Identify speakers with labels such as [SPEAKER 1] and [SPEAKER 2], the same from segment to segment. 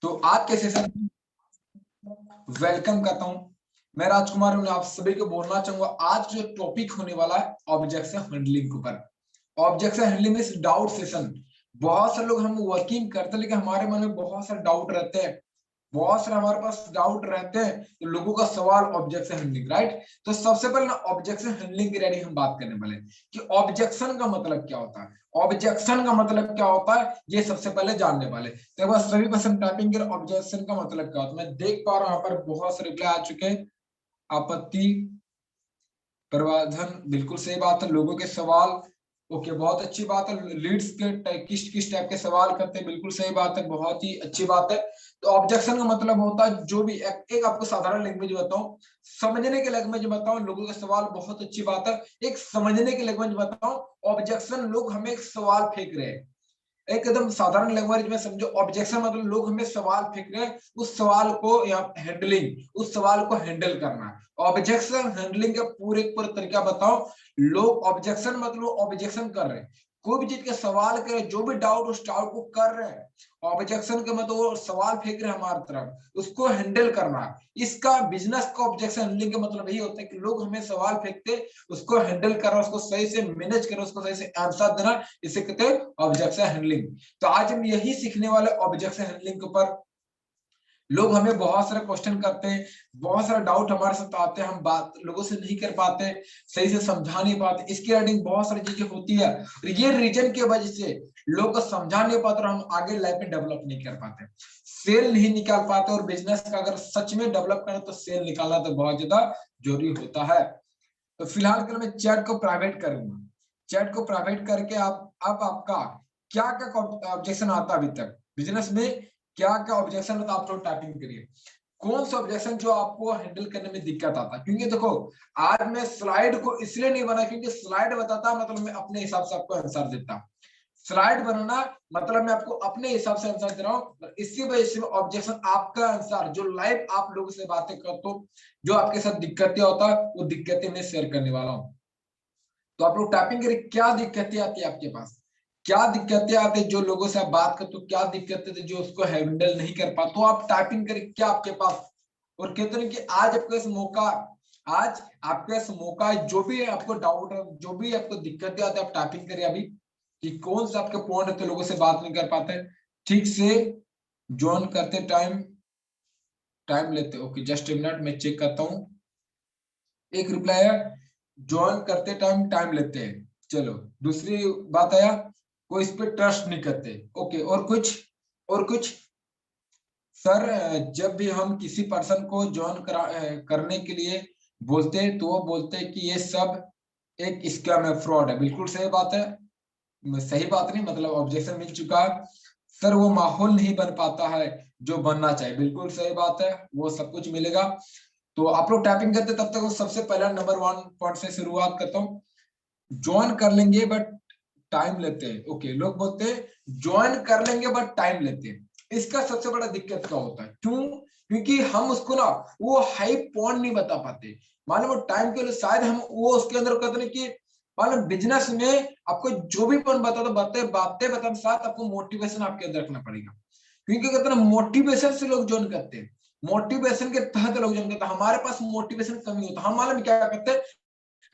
[SPEAKER 1] तो आज के सेशन वेलकम करता हूं। मैं राजकुमार हूं, आप सभी को बोलना चाहूंगा आज जो टॉपिक होने वाला है ऑब्जेक्शन हैंडलिंग के ऊपर। ऑब्जेक्शन हैंडलिंग में डाउट सेशन। बहुत सारे लोग हम वर्किंग करते हैं लेकिन हमारे मन में बहुत सारे डाउट रहते हैं, बहुत सारे हमारे पास डाउट रहते हैं। तो लोगों का सवाल ऑब्जेक्शन हैंडलिंग, राइट। तो सबसे पहले ना ऑब्जेक्शन हैंडलिंग की रेडी हम बात करने वाले हैं कि ऑब्जेक्शन का मतलब क्या होता है। ऑब्जेक्शन का मतलब क्या होता है ये सबसे पहले जानने वाले। तो बस सभी पर्सन टाइपिंग कर ऑब्जेक्शन का मतलब क्या होता है। मैं देख पा रहा हूं यहाँ पर बहुत सारे रिप्लाई आ चुके हैं। आपत्ति प्रबंधन, बिल्कुल सही बात है। लोगों के सवाल, ओके, बहुत अच्छी बात है। लीड्स के किस किस टाइप के सवाल करते हैं, बिल्कुल सही बात है, बहुत ही अच्छी बात है। तो ऑब्जेक्शन का मतलब होता है जो भी एक आपको साधारण लैंग्वेज बताऊं, समझने के लैंग्वेज बताऊं, लोगों के सवाल, बहुत अच्छी बात है। एक समझने के लैंग्वेज बताऊं, ऑब्जेक्शन लोग हमें एक सवाल फेंक रहे हैं, एकदम साधारण लैंग्वेज में समझो। ऑब्जेक्शन मतलब लोग हमें सवाल फेंक रहे हैं, उस सवाल को या हैंडलिंग, उस सवाल को हैंडल करना। ऑब्जेक्शन हैंडलिंग का पूरे पूरे तरीका बताओ। लोग ऑब्जेक्शन मतलब ऑब्जेक्शन कर रहे हैं, कोई भी चीज के सवाल कर रहे हैं, जो भी डाउट उस डाउट को कर रहे हैं। ऑब्जेक्शन के मतलब वो सवाल फेंक रहे हैं हमारी तरफ, उसको हैंडल करना। इसका बिजनेस का ऑब्जेक्शन हैंडलिंग का मतलब यही होता है कि लोग हमें सवाल फेंकते, उसको हैंडल करना, उसको सही से मैनेज करना, उसको सही से आंसर देना, इसे कहते हैं ऑब्जेक्शन हैंडलिंग। तो आज हम यही सीखने वाले ऑब्जेक्शन हैंडलिंग के ऊपर। लोग हमें बहुत सारे क्वेश्चन करते हैं, बहुत सारा डाउट हमारे साथ आते हैं, हम बात लोगों से नहीं कर पाते, सही से समझा नहीं पाते, इसकी रिगार्डिंग बहुत सारी चीजें होती है। ये रीजन की वजह से लोग को समझा नहीं पाते और हम आगे लाइफ में डेवलप नहीं कर पाते, सेल नहीं निकाल पाते। और बिजनेस का अगर सच में डेवलप करें तो सेल निकालना तो बहुत ज्यादा जरूरी होता है। तो फिलहाल के लिए मैं चैट को प्राइवेट करूंगा। चैट को प्राइवेट करके आप आपका क्या क्या ऑब्जेक्शन आता है अभी तक बिजनेस में, क्या क्या ऑब्जेक्शन होता है, आप लोग टाइपिंग करिए। कौन सा ऑब्जेक्शन जो आपको हैंडल करने में दिक्कत आता है। क्योंकि देखो, आज मैं स्लाइड को इसलिए नहीं बना क्योंकि स्लाइड बताता मतलब मैं अपने हिसाब से आपको आंसर देता। स्लाइड बनाना मतलब मैं आपको अपने हिसाब से आंसर दे रहा हूं। इसी वजह से ऑब्जेक्शन आपका आंसर जो लाइव आप लोगों से बातें करते हो, जो आपके साथ दिक्कतें होता है, वो दिक्कतें मैं शेयर करने वाला हूँ। तो आप लोग टाइपिंग करें, क्या दिक्कतें आती है आपके पास, क्या दिक्कतें आती है, जो लोगों से आप बात करते हो क्या दिक्कतें थी जो उसको हैंडल नहीं कर पाते, तो आप टाइपिंग करें क्या आपके पास। और कहते हैं कि आज आपके पास मौका, आज आपके पास मौका है, जो भी आपको डाउट है, जो भी आपको दिक्कतें आती है, आप टाइपिंग करिए अभी कि कौन सा आपके पॉइंट है तो लोगों से बात नहीं कर पाते ठीक से। ज्वाइन करते टाइम टाइम लेते, ओके, जस्ट ए मिनट में चेक करता हूँ। एक रिप्लाई है, ज्वाइन करते टाइम टाइम लेते हैं। चलो, दूसरी बात आया, कोई इस पे ट्रस्ट नहीं करते। ओके, और कुछ, और कुछ। सर, जब भी हम किसी पर्सन को ज्वाइन करने के लिए बोलते हैं तो वो बोलते हैं कि ये सब एक स्कैम है, फ्रॉड है। बिल्कुल सही बात है, सही बात नहीं मतलब ऑब्जेक्शन मिल चुका है। सर, वो माहौल नहीं बन पाता है जो बनना चाहिए। बिल्कुल सही बात है, वो सब कुछ मिलेगा। तो आप लोग टाइपिंग करते तब तक सबसे पहला नंबर 1 पॉइंट से शुरुआत करता हूँ। ज्वाइन कर लेंगे बट टाइम लेते हैं। ओके, लोग बोलते हैं ज्वाइन कर लेंगे बट टाइम लेते हैं। इसका सबसे बड़ा दिक्कत क्या होता है, क्यों? क्योंकि हम उसको ना वो हाई पॉइंट नहीं बता पाते। मानो वो टाइम के लिए शायद हम वो उसके अंदर कहते हैं कि मानो बिजनेस में आपको जो भी पॉइंट बता दो, बातें बताने साथ आपको मोटिवेशन आपके अंदर रखना पड़ेगा। क्योंकि कहते हैं मोटिवेशन से लोग ज्वाइन करते हैं, मोटिवेशन के तहत लोग ज्वाइन करते हैं। हमारे पास मोटिवेशन कमी होता है, हम मालूम क्या करते हैं,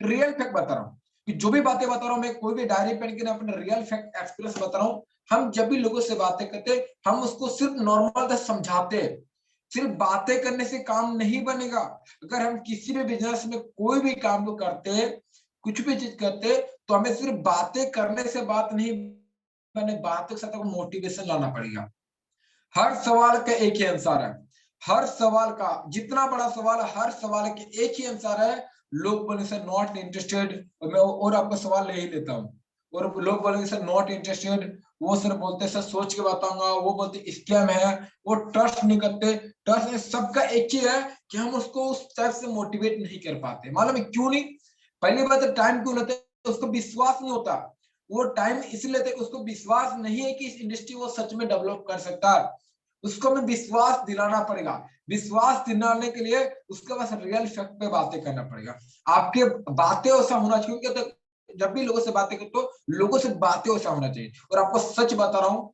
[SPEAKER 1] रियल फैक्ट बता रहा हूँ कि जो भी बातें बता रहा हूँ मैं, कोई भी डायरी पेन के अपने रियल फैक्ट एक्सपीरियंस बता रहा हूँ। हम जब भी लोगों से बातें करते हम उसको सिर्फ नॉर्मल समझाते, सिर्फ बातें करने से काम नहीं बनेगा। अगर हम किसी भी बिजनेस में कोई भी काम को करते, कुछ भी चीज करते, तो हमें सिर्फ बातें करने से बात नहीं बने, बातों के साथ मोटिवेशन लाना पड़ेगा। हर सवाल का एक ही आंसर है, हर सवाल का, जितना बड़ा सवाल है हर सवाल के एक ही आंसर है। लोग बोले सर नॉट इंटरेस्टेड, मैं और आपका सवाल ले ही लेता हूँ। और लोग बोलेंगे सर नॉट इंटरेस्टेड, वो सर बोलते सर सोच के बताऊंगा, वो बोलते स्कैम है, वो ट्रस्ट नहीं करते। ट्रस्ट सबका एक ही है कि हम उसको उस टाइप से मोटिवेट नहीं कर पाते। मालूम है क्यों नहीं? पहली बात है टाइम क्यों लेते, उसको विश्वास नहीं होता। वो टाइम इसलिए लेते, उसको विश्वास नहीं है कि इस इंडस्ट्री वो सच में डेवलप कर सकता है। उसको हमें विश्वास दिलाना पड़ेगा। विश्वास दिलाने के लिए उसके पास रियल फैक्ट पे बातें करना पड़ेगा। आपके बातें ऐसा होना चाहिए, क्योंकि जब भी लोगों से बातें करते हो, लोगों से बातें ऐसा होना चाहिए। और आपको सच बता रहा हूं,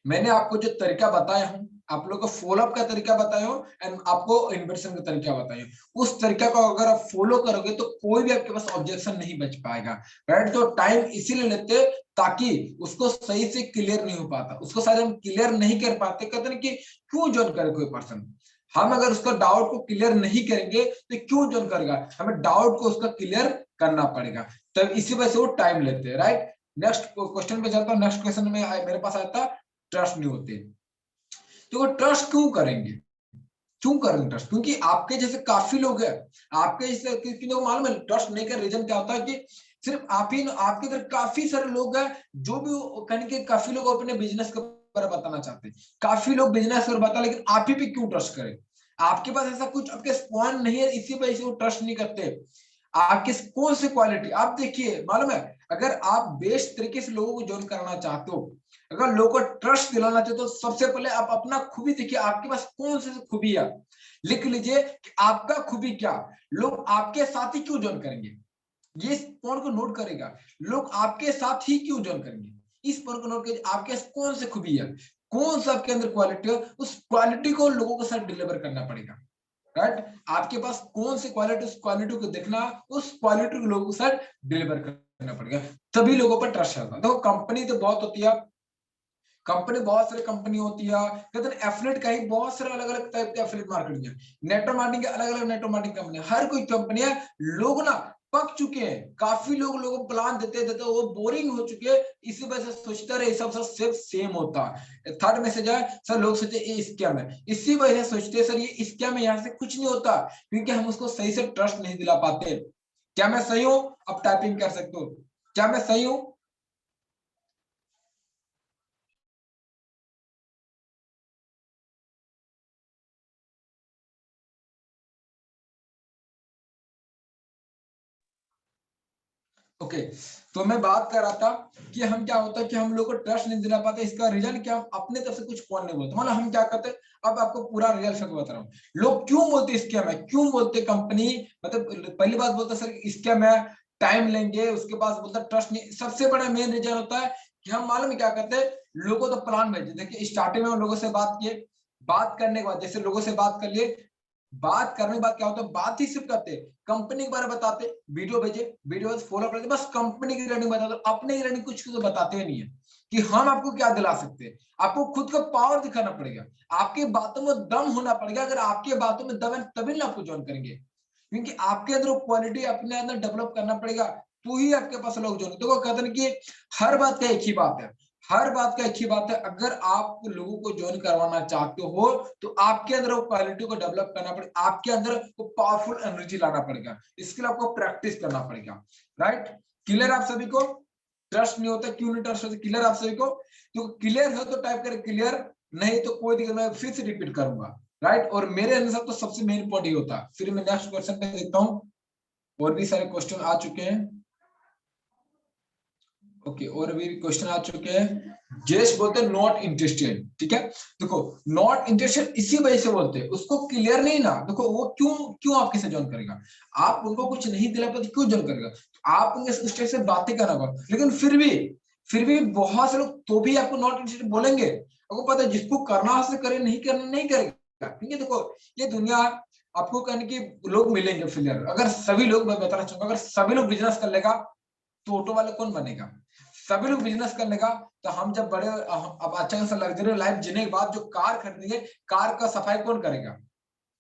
[SPEAKER 1] मैंने आपको जो तरीका बताया हूं, आप लोग को फॉलो अप का तरीका बताया हूँ एंड आपको इन्वर्सन का तरीका बताया हूँ। उस तरीका को अगर आप फॉलो करोगे तो कोई भी आपके पास ऑब्जेक्शन नहीं बच पाएगा, राइट। तो टाइम इसीलिए लेते ताकि उसको सही से क्लियर नहीं हो पाता, उसको शायद हम क्लियर नहीं कर पाते। कहते हैं कि क्यों ज्वाइन करे कोई पर्सन, हम अगर उसका डाउट को क्लियर नहीं करेंगे तो क्यों ज्वाइन करेगा, हमें डाउट को उसका क्लियर करना पड़ेगा, तब इसी वजह से वो टाइम लेते हैं, राइट। नेक्स्ट क्वेश्चन पे चलता हूँ। नेक्स्ट क्वेश्चन में मेरे पास आता ट्रस्ट नहीं होते। तो वो ट्रस्ट क्यों करेंगे, क्यों करेंगे ट्रस्ट, क्योंकि आपके जैसे काफी लोग हैं, आपके जैसे किसी को मालूम है ट्रस्ट नहीं कर रीजन क्या होता है कि सिर्फ आप ही, आपके इधर काफी सारे लोग हैं जो भी कहने के काफी लोग अपने बिजनेस के बारे में बताना चाहते हैं, काफी लोग बिजनेस और बता, लेकिन आप ही पे क्यों ट्रस्ट करें, आपके पास ऐसा कुछ आपके पॉइंट नहीं है, इसी वजह से वो ट्रस्ट नहीं करते। आपके कौन सी क्वालिटी आप देखिए, मालूम है अगर आप बेस्ट तरीके से लोगों को ज्वाइन करना चाहते हो, अगर लोगों को ट्रस्ट दिलाना चाहते हो, तो सबसे पहले आप अपना खूबी देखिए, आपके पास कौन सी खूबी है, लिख लीजिए कि आपका खूबी क्या, लोग आपके साथ ही क्यों ज्वाइन करेंगे, ये पॉइंट को नोट करेगा, लोग आपके साथ ही क्यों ज्वाइन करेंगे, इस पॉइंट को नोट कीजिए, आपके कौन सी खूबी है, कौन सा आपके अंदर क्वालिटी है, उस क्वालिटी को लोगों के साथ डिलीवर करना पड़ेगा, राइट। आपके पास कौन सी क्वालिटी, उस क्वालिटी को देखना, उस क्वालिटी को लोगों के साथ डिलीवर करना पड़ेगा, तभी लोगों पर ट्रस्ट आता है। देखो कंपनी तो बहुत होती है, कंपनी बहुत सारी कंपनी होती है, कहते हैं एफिलिएट का ही बहुत सारे अलग अलग टाइप के एफिलिएट मार्केटिंग है, नेटवर्क मार्केटिंग के अलग अलग नेटवर्क मार्केटिंग कंपनी, हर कोई कंपनी है, लोग ना पक चुके हैं, काफी लोग लोगों को प्लान देते देते वो बोरिंग हो चुके हैं, इसी वजह से सोचते रहे सब सिर्फ सेम होता है। थर्ड मैसेज है सर, लोग सोचे ये स्कैम है, इसी वजह से सोचते हैं सर ये स्कैम है, यहाँ से कुछ नहीं होता, क्योंकि हम उसको सही से ट्रस्ट नहीं दिला पाते। क्या मैं सही हूँ, अब टाइपिंग कर सकते हो, क्या मैं सही हूँ? ओके, तो मैं बात कर रहा था कि हम क्या होता है कि हम लोग को ट्रस्ट नहीं दिला पाते, इसका रीजन क्या, हम अपने तरफ से कुछ कौन नहीं बोलते, मतलब हम क्या करते हैं, अब आपको पूरा रियल फैक्ट बता रहा हूँ, लोग क्यों बोलते स्कैम है, क्यों बोलते कंपनी, मतलब पहली बात बोलता सर स्कैम है, टाइम लेंगे, उसके बाद बोलता ट्रस्ट नहीं, सबसे बड़ा मेन रीजन होता है कि हम मालूम क्या करते हैं, लोगों तो प्लान भेजते, देखिए स्टार्टिंग में हम लोगों से बात किए, बात करने के बाद जैसे लोगों से बात कर लिए, बात करने के बाद क्या होता है, बात ही सिर्फ करते, कंपनी के बारे में बताते, वीडियो भेजे, वीडियो फॉलो करते, बस कंपनी की रनिंग बताते, अपने की रनिंग कुछ तो बताते ही नहीं है कि हम आपको क्या दिला सकते हैं, आपको खुद का पावर दिखाना पड़ेगा, आपकी बातों में दम होना पड़ेगा, अगर आपके बातों में दम है तभी ना आपको ज्वाइन करेंगे, क्योंकि आपके अंदर क्वालिटी अपने अंदर डेवलप करना पड़ेगा, तो ही आपके पास लोग ज्वाइन, तो कहते हैं कि हर बात का एक ही बात है, हर बात का एक ही बात है, अगर आप लोगों को ज्वाइन करवाना चाहते हो तो आपके अंदर वो क्वालिटी को डेवलप करना पड़ेगा, आपके अंदर वो पावरफुल एनर्जी लाना पड़ेगा, इसके लिए आपको प्रैक्टिस करना पड़ेगा, राइट। क्लियर आप सभी को, ट्रस्ट नहीं होता, क्यों नहीं ट्रस्ट होता, क्लियर आप सभी को, तो क्लियर है तो टाइप करें क्लियर, नहीं तो कोई दिक्कत, मैं फिर से रिपीट करूंगा, राइट। और मेरे अनुसार तो सबसे मेन पॉइंट ही होता है। फिर मैं नेक्स्ट क्वेश्चन पे देखता हूँ, और भी सारे क्वेश्चन आ चुके हैं। ओके, और भी क्वेश्चन आ चुके हैं। जयेश बोलते हैं नॉट इंटरेस्टेड, ठीक है, देखो नॉट इंटरेस्टेड इसी वजह से बोलते हैं, उसको क्लियर नहीं ना, देखो वो क्यों क्यों आपके से ज्वाइन करेगा, आप उनको कुछ नहीं दिला पाते क्यों ज्वाइन करेगा, आप उनके उस टाइप से बातें करना होगा, लेकिन फिर भी बहुत से लोग तो भी आपको नॉट इंटरेस्टेड बोलेंगे, आपको पता है जिसको करना से करे, नहीं करना नहीं करेगा, क्योंकि देखो ये दुनिया, आपको कहने की लोग मिलेंगे फेलियर, अगर सभी लोग, मैं बताना चाहूंगा अगर सभी लोग बिजनेस कर लेगा तो ऑटो वाला कौन बनेगा, सभी लोग बिजनेस करने का, तो हम जब बड़े अब अच्छा सा लग्जरी लाइफ जीने के बाद जो कार खरीदेंगे, कार का सफाई कौन करेगा,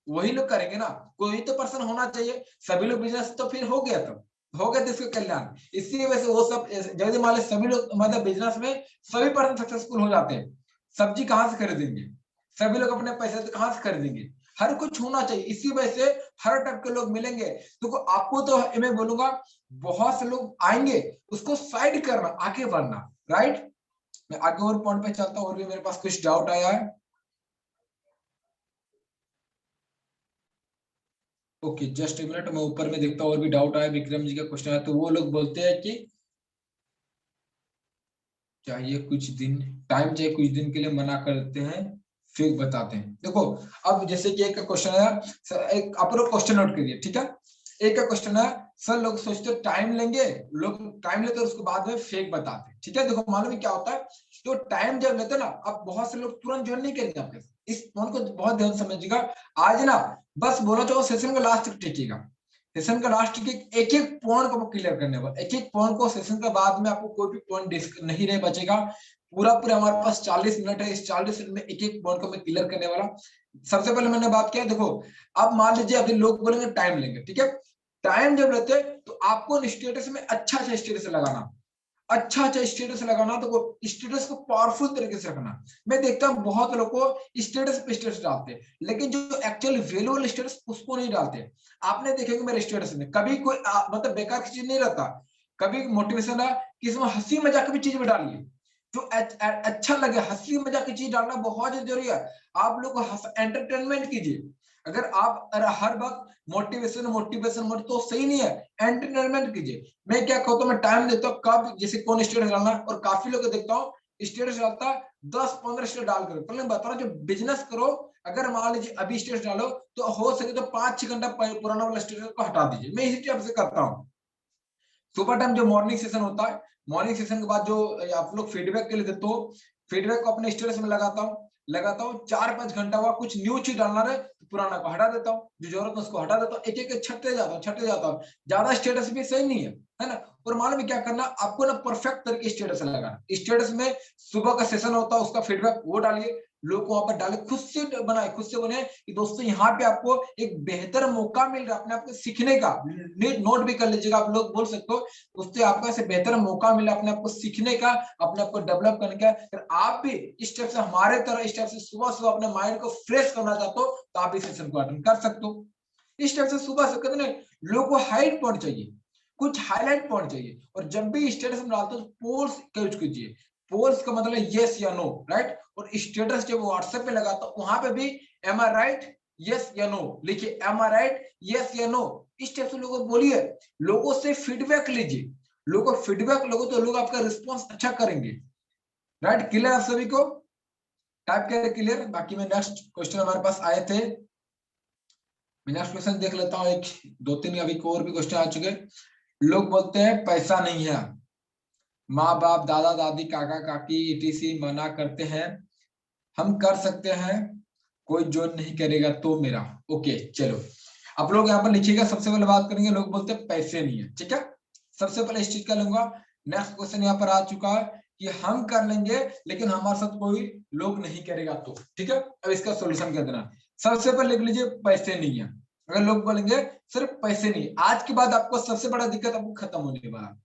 [SPEAKER 1] वही लोग करेंगे ना, कोई तो पर्सन होना चाहिए, सभी लोग बिजनेस तो फिर हो गया, तो हो गया देश का कल्याण, इसी वजह से वो सब जैसे मान लो सभी लोग मतलब बिजनेस में सभी पर्सन सक्सेसफुल हो जाते हैं, सब्जी कहाँ से खरीदेंगे, सभी लोग अपने पैसे से कहाँ से खरीदेंगे, हर कुछ होना चाहिए, इसी वजह से हर टाइप के लोग मिलेंगे, तो आपको तो मैं बोलूंगा बहुत से लोग आएंगे, उसको साइड करना, आगे बढ़ना, राइट। मैं आगे और पॉइंट पे चलता हूँ, और भी मेरे पास कुछ डाउट आया है। ओके जस्ट ए मिनट, मैं ऊपर में देखता हूँ और भी डाउट आया, विक्रम जी का क्वेश्चन है, तो वो लोग बोलते हैं कि चाहिए कुछ दिन, टाइम चाहिए कुछ दिन के लिए, मना करते हैं फिर बताते हैं, देखो अब जैसे कि एक का क्वेश्चन है, एक आप लोग क्वेश्चन नोट करिए, ठीक है, एक का क्वेश्चन है सर, लोग सोचते टाइम लेंगे, लोग टाइम लेते हैं उसके बाद में फेक बताते हैं, ठीक है, देखो मालूम है क्या होता है, तो टाइम जब लेते हैं ना, अब बहुत से लोग तुरंत ज्वाइन नहीं करेंगे आपके, इस पॉइंट को बहुत ध्यान समझिएगा। आज ना बस बोला चाहो सेशन का लास्ट तक टिकेगा, सेशन का लास्ट एक एक पॉइंट को क्लियर करने वाला, एक एक पॉइंट को सेशन के बाद में आपको कोई भी पॉइंट नहीं रह बचेगा। पूरा पूरा हमारे पास 40 मिनट है, इस 40 मिनट में एक एक पॉइंट को मैं क्लियर करने वाला। सबसे पहले मैंने बात किया, देखो अब मान लीजिए अभी लोग बोलेंगे टाइम लेंगे, ठीक है, टाइम जब लेते हैं तो आपको स्टेटस में अच्छा स्टेटस लगाना, अच्छा स्टेटस लगाना, तो स्टेटस को पावरफुल तरीके से रखना। मैं देखता हूँ बहुत लोग को स्टेटस पे स्टेटस डालते हैं, लेकिन जो एक्चुअल वैल्यूएबल स्टेटस उसको नहीं डालते। आपने देखेंगे मेरे स्टेटस में कभी कोई मतलब बेकार की चीज नहीं रहता, कभी मोटिवेशन है, किसी में हंसी मजाक की चीज भी डालिए, जो अच्छा लगे, हंसी मजाक की चीज डालना बहुत जरूरी है। आप लोग एंटरटेनमेंट कीजिए, अगर आप हर वक्त मोटिवेशन मोटिवेशन तो सही नहीं है, एंटरटेनमेंट कीजिए। मैं क्या कहता हूँ, मैं टाइम देता हूँ कब जैसे कौन स्टेटस डालना है, और काफी लोग देखता हूँ स्टेटस डालता 10-15 स्टेटस डाल करो। पहले बता रहा हूँ, जो बिजनेस करो, अगर मान लीजिए अभी स्टेटस डालो तो हो सके तो 5-6 घंटा पुराना वाला स्टेटस को हटा दीजिए। मैं इसी टाइप से करता हूँ। सुबह टाइम जो मॉर्निंग सेशन होता है, मॉर्निंग सेशन के बाद जो आप लोग फीडबैक के लिए देते हो, फीडबैक को अपने स्टेटस में लगाता हूँ 4-5 घंटा हुआ, कुछ न्यू चीज डालना रहे तो पुराना को हटा देता हूँ, जो जरूरत है उसको हटा देता हूँ, एक एक छटते जाता हूँ। ज्यादा स्टेटस भी सही नहीं है ना। और मालूम है क्या करना आपको ना, परफेक्ट तरीके स्टेटस लगाना। स्टेटस में सुबह का सेशन होता है, उसका फीडबैक वो डालिए, लोग को वहां पर डाले, खुद से बनाए, खुद से बने कि दोस्तों यहाँ पे आपको एक बेहतर मौका मिल रहा है अपने आप को सीखने का। नोट भी कर लीजिएगा, आप लोग बोल सकते हो दोस्तों आपको ऐसे बेहतर मौका मिला अपने आप को सीखने का, अपने आप को डेवलप करने का। अगर आप भी इस टाइप से हमारे तरह इस टाइप से सुबह सुबह अपने माइंड को फ्रेश करना चाहते हो तो आप इस सेशन को अटेंड कर सकते हो। इस टाइप से सुबह से कहते हैं लोगों को हाइट पॉइंट चाहिए, कुछ हाईलाइट पॉइंट चाहिए, और जब भी स्टेटस में डालते हो पोल्स यूज कीजिए। पोल्स का मतलब यस या नो, राइट। और स्टेटस जब व्हाट्सएप पे लगाता हूं वहां पे भी एम आई राइट, यस या नो लिखिए, एम आई राइट, यस या नो। इस टाइप से लोगों को बोलिए, लोगों से फीडबैक लीजिए, लोगों को फीडबैक लोगों तो लोग आपका रिस्पॉन्स अच्छा करेंगे, राइट। क्लियर आप सभी को, टाइप करें क्लियर। बाकी में नेक्स्ट क्वेश्चन हमारे पास आए थे, मैं नेक्स्ट क्वेश्चन देख लेता हूँ। एक 2-3 अभी और भी क्वेश्चन आ चुके। लोग बोलते हैं पैसा नहीं है, माँ बाप दादा दादी काका काकी ईटीसी मना करते हैं, हम कर सकते हैं, कोई ज्वाइन नहीं करेगा तो मेरा। ओके चलो, आप लोग यहाँ पर लिखिएगा। सबसे पहले बात करेंगे, लोग बोलते हैं पैसे नहीं है, ठीक है। सबसे पहले इस चीज का लूंगा। नेक्स्ट क्वेश्चन यहाँ पर आ चुका है कि हम कर लेंगे लेकिन हमारे साथ कोई लोग नहीं करेगा तो, ठीक है। अब इसका सोल्यूशन क्या देना, सबसे पहले लिख लीजिए पैसे नहीं है। अगर लोग बोलेंगे सिर्फ पैसे नहीं, आज के बाद आपको सबसे बड़ा दिक्कत आपको खत्म होने वाला।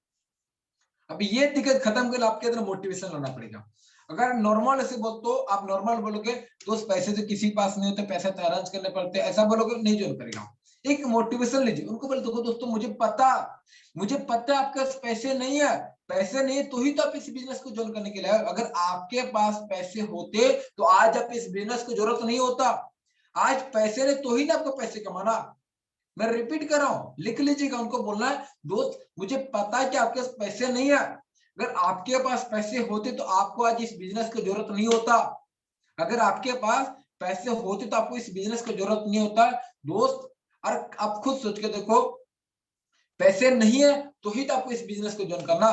[SPEAKER 1] अब ये दिक्कत खत्म कर आपके अंदर मोटिवेशन लाना पड़ेगा। अगर नॉर्मल ऐसे बोल तो आप नॉर्मल बोलोगे दोस्त पैसे तो किसी के पास नहीं होते, पैसे तो अरेंज करने पड़ते, ऐसा बोलोगे नहीं ज्वाइन करेगा। एक मोटिवेशन लीजिए, उनको बोले देखो दोस्तों मुझे पता आपके पास पैसे नहीं है, पैसे नहीं है तो ही तो आप इस बिजनेस को ज्वाइन करने के लिए। अगर आपके पास पैसे होते तो आज आप इस बिजनेस को जरूरत नहीं होता। आज पैसे नहीं तो ही ना आपको पैसे कमाना। मैं रिपीट कर रहा हूं, लिख लीजिएगा। उनको बोलना है दोस्त मुझे पता है कि आपके पास पैसे नहीं है, अगर आपके पास पैसे होते तो आपको आज इस बिजनेस की जरूरत नहीं होता। अगर आपके पास पैसे होते तो आपको इस बिजनेस की जरूरत नहीं होता दोस्त। और आप खुद सोच के देखो, पैसे नहीं है तो ही तो आपको इस बिजनेस को ज्वाइन करना।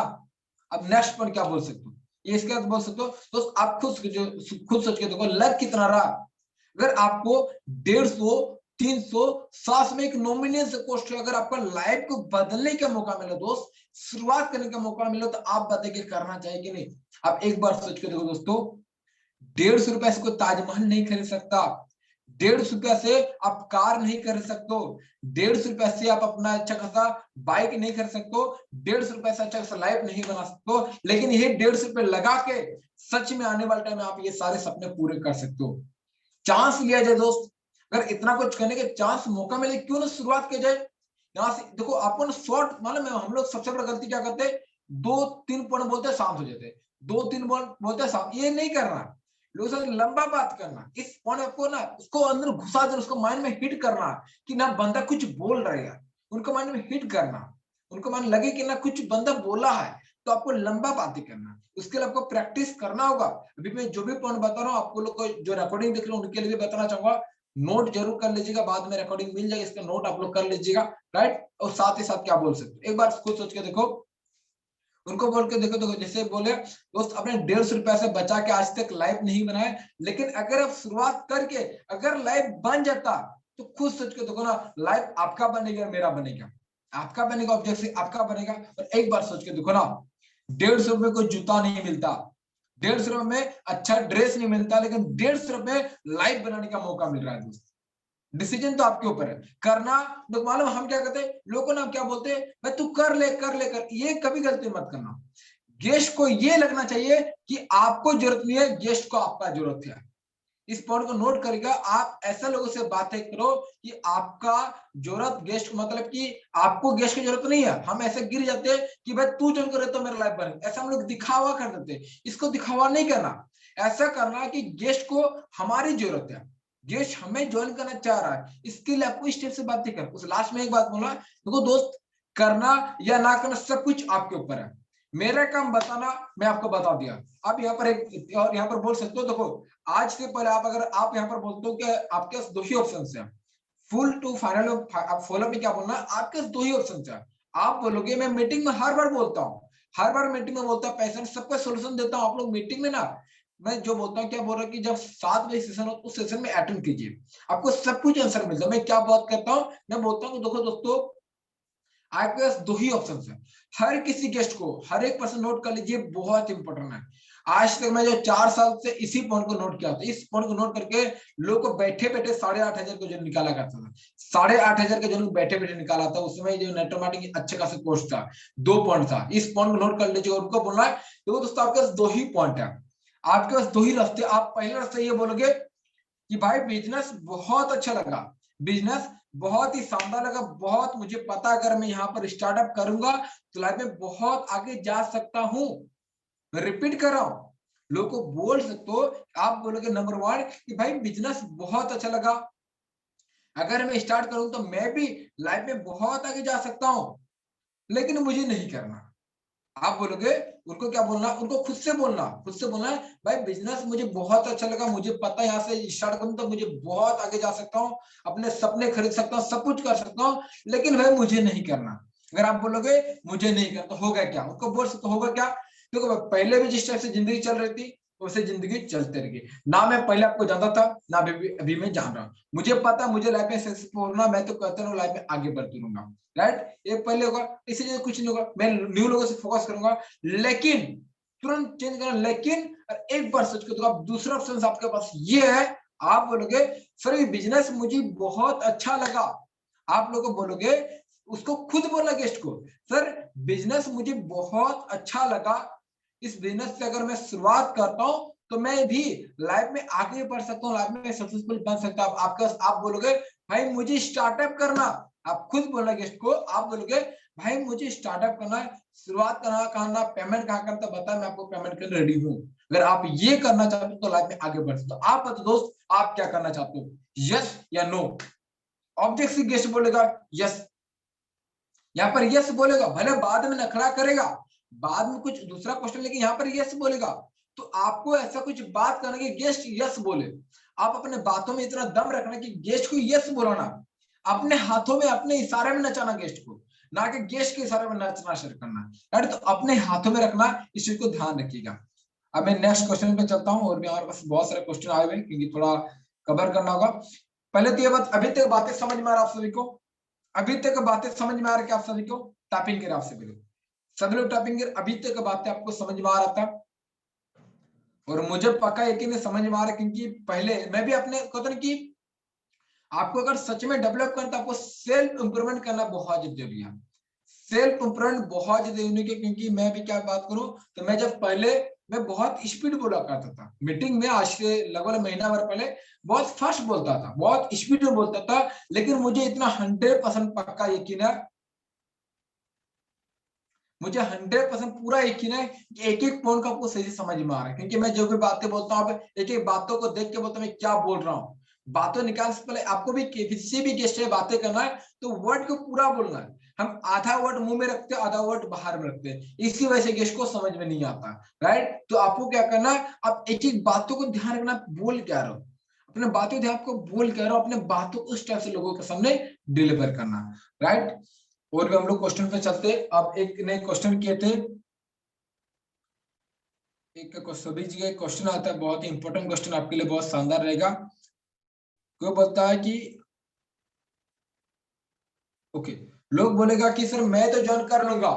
[SPEAKER 1] अब नेक्स्ट पॉइंट क्या बोल सकते हो, ये इसके बाद बोल सकते हो दोस्त आप खुद सोच के देखो लग कितना रहा। अगर आपको 150, 300, 700 में एक नॉमिनल से कोस्ट, अगर आपका लाइफ को बदलने का मौका मिला दोस्त, शुरुआत करने का मौका मिला, तो आप बताइए करना चाहिए कि नहीं। आप एक बार सोच के देखो दोस्तों, 150 रुपए से कोई ताजमहल नहीं खरीद सकता, 150 रुपया से आप कार नहीं खरीद सकते, 150 रुपया से आप अपना अच्छा खासा बाइक नहीं खरीद सकते, 150 रुपया से अच्छा खासा लाइफ नहीं बना सकते, लेकिन ये 150 रुपये लगा के सच में आने वाले टाइम में आप ये सारे सपने पूरे कर सकते हो। चांस लिया जाए दोस्त, अगर इतना कुछ करने के चांस मौका मिले क्यों ना शुरुआत की जाए। यहाँ से देखो आपको ना शॉर्ट मालूम है, हम लोग सबसे बड़ा गलती क्या करते हैं, 2-3 पॉइंट बोलते हैं शांत हो जाते, 2-3 पॉइंट बोलते हैं शांत। ये नहीं करना, लोगों से लंबा बात करना, इस पॉइंट आपको ना उसको अंदर घुसा देना, उसको माइंड में हिट करना कि ना बंदा कुछ बोल रहेगा, उनको माइंड में हिट करना, उनको माइंड लगे कि ना कुछ बंदा बोला है, तो आपको लंबा बातें करना, उसके लिए आपको प्रैक्टिस करना होगा। अभी मैं जो भी पॉइंट बता रहा हूँ आपको लोग को जो रिकॉर्डिंग देख रहे हैं उनके लिए भी बताना चाहूंगा, नोट जरूर कर लीजिएगा, बाद में रिकॉर्डिंग मिल जाएगी, इसका नोट आप लोग कर लीजिएगा, राइट। और साथ ही साथ क्या बोल सकते हो, एक बार खुद सोच के देखो, उनको बोल के देखो, देखो जैसे बोले दोस्त अपने 150 रुपया से बचा के आज तक लाइफ नहीं बनाए, लेकिन अगर आप शुरुआत करके अगर लाइफ बन जाता तो खुद सोच के देखो ना, लाइफ आपका बनेगा मेरा बनेगा, आपका बनेगा, ऑब्जेक्टिव आपका बनेगा। और एक बार सोच के देखो ना, 150 रुपए को जूता नहीं मिलता, 150 रुपए में अच्छा ड्रेस नहीं मिलता, लेकिन 150 रुपए लाइफ बनाने का मौका मिल रहा है दोस्त। डिसीजन तो आपके ऊपर है करना। तो मालूम हम क्या कहते हैं, लोगों ने क्या बोलते हैं, भाई तू कर ले कर ले कर, ये कभी गलती मत करना। गेस्ट को ये लगना चाहिए कि आपको जरूरत नहीं है, गेस्ट को आपका जरूरत है। इस पॉइंट को नोट करेगा, आप ऐसा लोगों से बातें करो कि आपका जरूरत गेस्ट, मतलब कि आपको गेस्ट की जरूरत नहीं है। हम ऐसे गिर जाते हैं कि भाई तू ज्वाइन करे तो मेरा लाइफ बने, ऐसा हम लोग दिखावा कर देते हैं। इसको दिखावा नहीं करना, ऐसा करना कि गेस्ट को हमारी जरूरत है, गेस्ट हमें ज्वाइन करना चाह रहा है, इसके लिए आपको इस टाइप से बातें कर। उस लास्ट में एक बात बोला, देखो दोस्त करना या ना करना सब कुछ आपके ऊपर है, मेरा काम बताना, मैं आपको बता दिया। अब यहाँ पर एक और यहाँ पर बोल सकते हो, देखो आज से पहले आप अगर आप यहाँ पर बोलते हो कि आपके पास 2 ही ऑप्शन है, फुल टू फाइनल, आप फॉलो में क्या बोलना, आपके पास 2 ही ऑप्शन है। आप बोलोगे मैं मीटिंग में हर बार बोलता हूँ, हर बार मीटिंग में बोलता हूँ, पैसा सबका सोल्यूशन देता हूँ, आप लोग मीटिंग में ना, मैं जो बोलता हूँ क्या बोल रहा हूँ कि जब 7 बजे सेशन हो उस सेशन में अटेंड कीजिए, आपको सब कुछ आंसर मिलता है। मैं क्या बात करता हूँ, मैं बोलता हूँ देखो दोस्तों, आपके पास 2 ही ऑप्शन है। हर किसी गेस्ट को, हर एक पर्सन नोट कर लीजिए, बहुत इंपॉर्टेंट है। आज तक मैं जो 4 साल से इसी पॉइंट को नोट किया था, इस पॉइंट को नोट करके लोगों को बैठे बैठे 8,500 को जो निकाला करता था, 8,500 का जो बैठे बैठे निकाला था, उसमें जो नेटवर्क मार्केटिंग अच्छे खासा कोर्स था, 2 पॉइंट था। इस पॉइंट को नोट कर लीजिए, उनको बोलना है तो दोस्तों आपके पास 2 ही पॉइंट है, आपके पास 2 ही रास्ते। आप पहले रास्ते ये बोलोगे कि भाई बिजनेस बहुत अच्छा लगा, बिजनेस बहुत ही शानदार लगा, बहुत मुझे पता अगर मैं यहाँ पर स्टार्टअप करूंगा तो लाइफ में बहुत आगे जा सकता हूँ। मैं रिपीट कर रहा हूँ, लोगों को बोल सकते हो, आप बोलोगे नंबर 1 कि भाई बिजनेस बहुत अच्छा लगा, अगर मैं स्टार्ट करूं तो मैं भी लाइफ में बहुत आगे जा सकता हूं, लेकिन मुझे नहीं करना। आप बोलोगे, उनको क्या बोलना, उनको खुद से बोलना, खुद से बोलना भाई बिजनेस मुझे बहुत अच्छा लगा, मुझे पता है यहाँ से स्टार्ट करूं तो मुझे बहुत आगे जा सकता हूँ, अपने सपने खरीद सकता हूँ, सब कुछ कर सकता हूँ, लेकिन भाई मुझे नहीं करना। अगर आप बोलोगे मुझे नहीं करना तो होगा क्या, उनको बोल सकते होगा क्या, देखो पहले भी जिस टाइप से जिंदगी चल रही थी वैसे जिंदगी चलते रही, ना मैं पहले आपको जानता था ना अभी मैं जान रहा हूँ, मुझे पता मुझे लाइफ में सक्सेसफुल होना, मैं तो कहता हूँ लाइफ में आगे बढ़ती रहूंगा, राइट। ये पहले होगा, इसीलिए कुछ नहीं होगा, मैं न्यू लोगों से फोकस करूंगा, लेकिन तुरंत चेंज करना। लेकिन और एक बार सोच के तो आप दूसरा ऑप्शन आपके पास ये है, आप बोलोगे सर ये बिजनेस मुझे बहुत अच्छा लगा, आप लोग बोलोगे, उसको खुद बोला गेस्ट को, सर बिजनेस मुझे बहुत अच्छा लगा, इस बिजनेस से अगर मैं शुरुआत करता हूं तो मैं भी लाइफ में आगे बढ़ सकता हूँ, लाइफ में सक्सेसफुल बन सकता हूँ। आप बोलोगे भाई मुझे स्टार्टअप करना, आप खुद बोलना गेस्ट को, आप बोलोगे भाई मुझे स्टार्टअप करना है, शुरुआत करना, पेमेंट कहाँ करता बता, मैं आपको पेमेंट करने रेडी हूँ। अगर आप ये करना चाहते हो तो लाइफ में आगे बढ़ सकते हो। आप बताओ दोस्त, आप क्या करना चाहते हो, यस या नो। ऑब्जेक्ट से गेस्ट बोलेगा यस, यहाँ पर यस बोलेगा, भले बाद में नखरा करेगा, बाद में कुछ दूसरा क्वेश्चन, लेकिन यहाँ पर यस बोलेगा। तो आपको ऐसा कुछ बात करना कि गेस्ट यस बोले, आप अपने बातों में इतना दम रखना कि गेस्ट को यस बोलाना, अपने हाथों में अपने इशारे में नचाना गेस्ट को, ना कि गेस्ट के इशारे में नचना शुरू करना, राइट। तो अपने हाथों में रखना, इस चीज को ध्यान रखिएगा। अब मैं नेक्स्ट क्वेश्चन पे चलता हूँ, और भी हमारे पास बहुत सारे क्वेश्चन आए हुए हैं क्योंकि थोड़ा कवर करना होगा। पहले तो ये बात, अभी तक बातें समझ में आ रहा आप सभी को, अभी तक बातें समझ में आ रही, आप सभी को टाइपिंग कर, आपसे पहले सभी लोग टाइपिंग कर, अभी तक बातें आपको समझ में आ रहा था, और मुझे पक्का यकीन है समझ में आ रहा, क्योंकि पहले मैं भी अपने कहता ना कि आपको अगर सच में डेवलप करना तो आपको सेल्फ इंप्रूवमेंट करना बहुत जरूरी है, सेल्फ इंप्रूवमेंट बहुत जरूरी है। क्योंकि मैं भी क्या बात करूं, तो मैं जब पहले मैं बहुत स्पीड बोला करता था मीटिंग में, आज से लगभग महीना भर पहले बहुत फास्ट बोलता था, बहुत स्पीड में बोलता था, लेकिन मुझे इतना 100% पक्का यकीन है, मुझे 100% पूरा यकीन है कि एक एक पॉइंट का आपको सही से समझ में आ रहा है, क्योंकि मैं जो भी बातें बोलता हूँ, एक एक बातों को देख के बोलता हूँ मैं क्या बोल रहा हूँ। बातों निकालने से पहले आपको भी किसी भी गेस्ट से बातें करना है तो वर्ड को पूरा बोलना है। हम आधा वर्ड मुंह में रखते हैं, आधा वर्ड बाहर में रखते हैं, इसी वजह से गेस्ट को समझ में नहीं आता, राइट। तो आपको क्या करना है, आप एक एक बातों को ध्यान रखना, बोल क्या रहे हो, अपने बातों ध्यान को बोल क्या रहे हो, अपने बातों को उस टाइप से लोगों के सामने डिलीवर करना, राइट। और भी हम लोग क्वेश्चन पे चलते, अब एक नए क्वेश्चन किए थे, एक सभी जगह क्वेश्चन आता है, बहुत ही इंपॉर्टेंट क्वेश्चन आपके लिए, बहुत शानदार रहेगा। कोई बोलता है कि ओके, लोग बोलेगा कि सर मैं तो ज्वाइन कर लूंगा,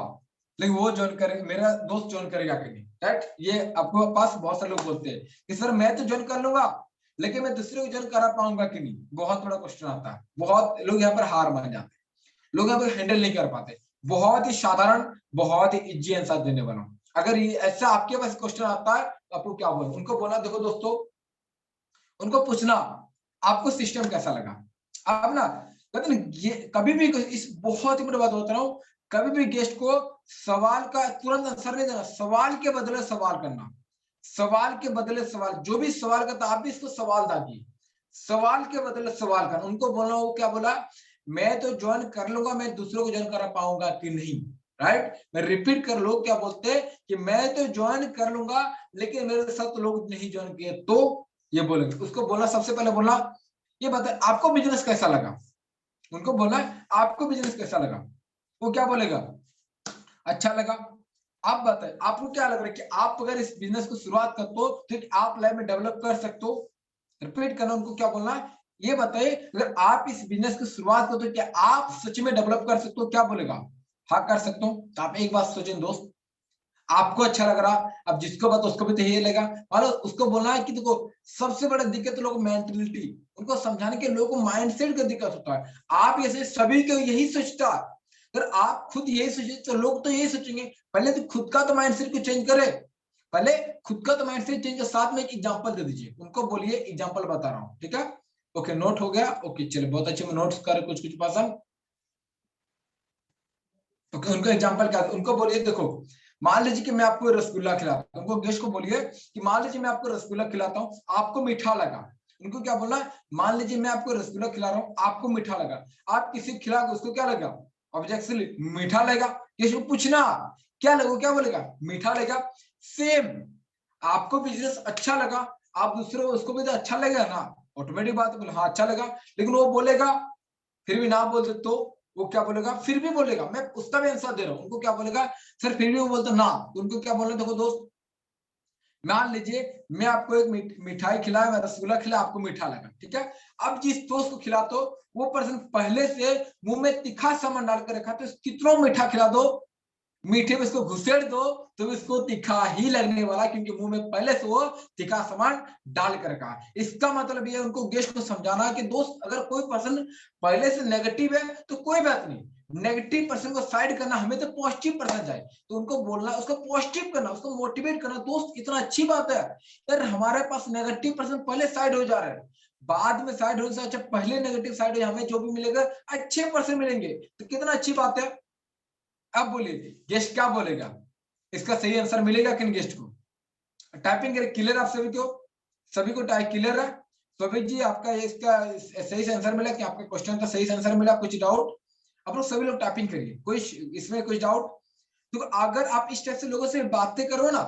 [SPEAKER 1] लेकिन वो ज्वाइन करे, मेरा दोस्त ज्वाइन करेगा कि नहीं, राइट? ये आपको पास बहुत सारे लोग बोलते हैं कि सर मैं तो ज्वाइन कर लूंगा, लेकिन मैं दूसरे को ज्वाइन करा पाऊंगा कि नहीं। बहुत बड़ा क्वेश्चन आता है, बहुत लोग यहाँ पर हार मान जाते हैं, लोग यहाँ पर हैंडल नहीं कर पाते। बहुत ही साधारण, बहुत ही इजी आंसर देने वाला हूँ। अगर ये ऐसा आपके पास क्वेश्चन आता है तो आपको क्या बोलो? उनको बोला देखो दोस्तों, उनको पूछना आपको सिस्टम कैसा लगा। अब ना कहते ना, ये कभी भी इस बहुत ही बड़ी बात बता रहा हूँ, कभी भी गेस्ट को सवाल का तुरंत आंसर नहीं देना, सवाल के बदले सवाल करना, सवाल के बदले सवाल। जो भी सवाल करता आप भी इसको सवाल दागिए, सवाल के बदले सवाल करना। उनको बोलना, वो क्या बोला, मैं तो ज्वाइन कर लूंगा, मैं दूसरों को ज्वाइन करा पाऊंगा कि नहीं, राइट? मैं रिपीट कर, लोग क्या बोलते हैं कि मैं तो ज्वाइन कर लूंगा, लेकिन मेरे साथ लोग नहीं ज्वाइन किए तो ये बोलेंगे। उसको बोला, सबसे पहले बोला ये बता आपको बिजनेस कैसा लगा। उनको बोला आपको बिजनेस कैसा लगा, वो क्या बोलेगा, अच्छा लगा। आप बताए आपको क्या लग रहा है कि आप अगर इस बिजनेस को शुरुआत करते हो तो आप लाइफ में डेवलप कर सकते हो। रिपीट करना, उनको क्या बोलना है, ये बताइए अगर आप इस बिजनेस की शुरुआत करते हो क्या आप सच में डेवलप कर सकते हो? क्या बोलेगा, हाँ कर सकता हूँ। तो आप एक बात सोचें दोस्त, आपको अच्छा लग रहा, अब जिसको बात उसको भी तो यही लगेगा। मतलब उसको बोलना है कि देखो, सबसे बड़ा दिक्कत लोगों को मेंटलिटी, उनको समझाने के लोगों को माइंडसेट का दिक्कत होता है। आप ऐसे सभी को यही सोचता, अगर आप खुद यही सोचे तो लोग तो यही सोचेंगे। पहले तो खुद का तो माइंडसेट को चेंज करे, पहले खुद का तो माइंडसेट चेंज कर, साथ में एक एग्जांपल दे दीजिए। उनको बोलिए एग्जांपल बता रहा हूँ, ठीक है? ओके, नोट हो गया? ओके चलिए, बहुत अच्छे, नोट्स कर कुछ कुछ पसंद। तो उनको एग्जांपल क्या, उनको बोलिए देखो, मान लीजिए कि मैं आपको रसगुल्ला खिलाता हूँ, उनको गेस्ट को बोलिए कि मान लीजिए मैं आपको रसगुल्ला खिलाता हूँ, आपको मीठा लगा। उनको क्या बोलना है, मान लीजिए मैं आपको रसगुल्ला खिला रहा हूँ, आपको मीठा लगा। आप किसी को खिला, उसको क्या लगा, ऑब्जेक्टली मीठा लगा। किसी को पूछना क्या लगा, क्या बोलेगा, मीठा लगा। सेम, आपको बिजनेस अच्छा लगा, आप दूसरे उसको भी तो अच्छा लगेगा ना, ऑटोमेटिक बात है, हाँ अच्छा लगा। लेकिन वो बोलेगा, फिर भी ना बोल दे तो वो क्या बोलेगा, फिर भी बोलेगा, मैं उसका भी आंसर दे रहा हूँ। उनको क्या बोलेगा, सर फिर भी वो बोलता ना, तो उनको क्या बोलना, देखो दोस्त, मान लीजिए मैं आपको एक मिठाई खिलाया, मैं रसगुल्ला खिलाया, आपको मीठा लगा, ठीक है? अब जिस दोस्त को खिला दो, वो पर्सन पहले से मुंह में तीखा सामान डाल कर रखा, तो कितना मीठा खिला दो, मीठे में इसको घुसेड़ दो तो इसको तीखा ही लगने वाला, क्योंकि मुंह में पहले से वो तीखा सामान डाल कर रखा है। इसका मतलब ये उनको गेस्ट को समझाना कि दोस्त, अगर कोई पर्सन पहले से नेगेटिव है तो कोई बात नहीं, नेगेटिव पर्सन को साइड करना, हमें तो पॉजिटिव पर्सन जाए। तो उनको बोलना, उसको पॉजिटिव करना, उसको मोटिवेट करना, दोस्त इतना अच्छी बात है यार, हमारे पास नेगेटिव पर्सन पहले साइड हो जा रहे हैं, बाद में साइड हो जाए, अच्छा पहले नेगेटिव साइड हो, हमें जो भी मिलेगा अच्छे पर्सन मिलेंगे, तो कितना अच्छी बात है। अब बोलिए गेस्ट क्या बोलेगा, इसका सही आंसर मिलेगा किन गेस्ट को? टाइपिंग करें, क्लियर आप सभी को? सभी को टाइप क्लियर है? शोभित जी आपका इसका सही से आंसर मिला कि आपका क्वेश्चन का सही से आंसर मिला? कुछ डाउट? आप लोग सभी लोग टाइपिंग करिए, कोई इसमें कुछ डाउट? तो अगर आप इस टाइप से लोगों से बातें करो ना,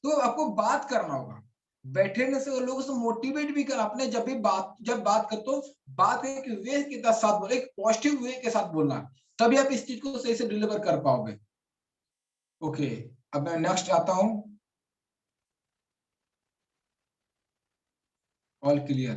[SPEAKER 1] तो आपको बात करना होगा, बैठने से लोगों से मोटिवेट भी कर, आपने जब बात करते हो, बात एक वे के साथ बोलो, एक पॉजिटिव वे के साथ बोलना, तभी आप इस चीज को सही से डिलीवर कर पाओगे। ओके, अब मैं नेक्स्ट आता हूं। All clear?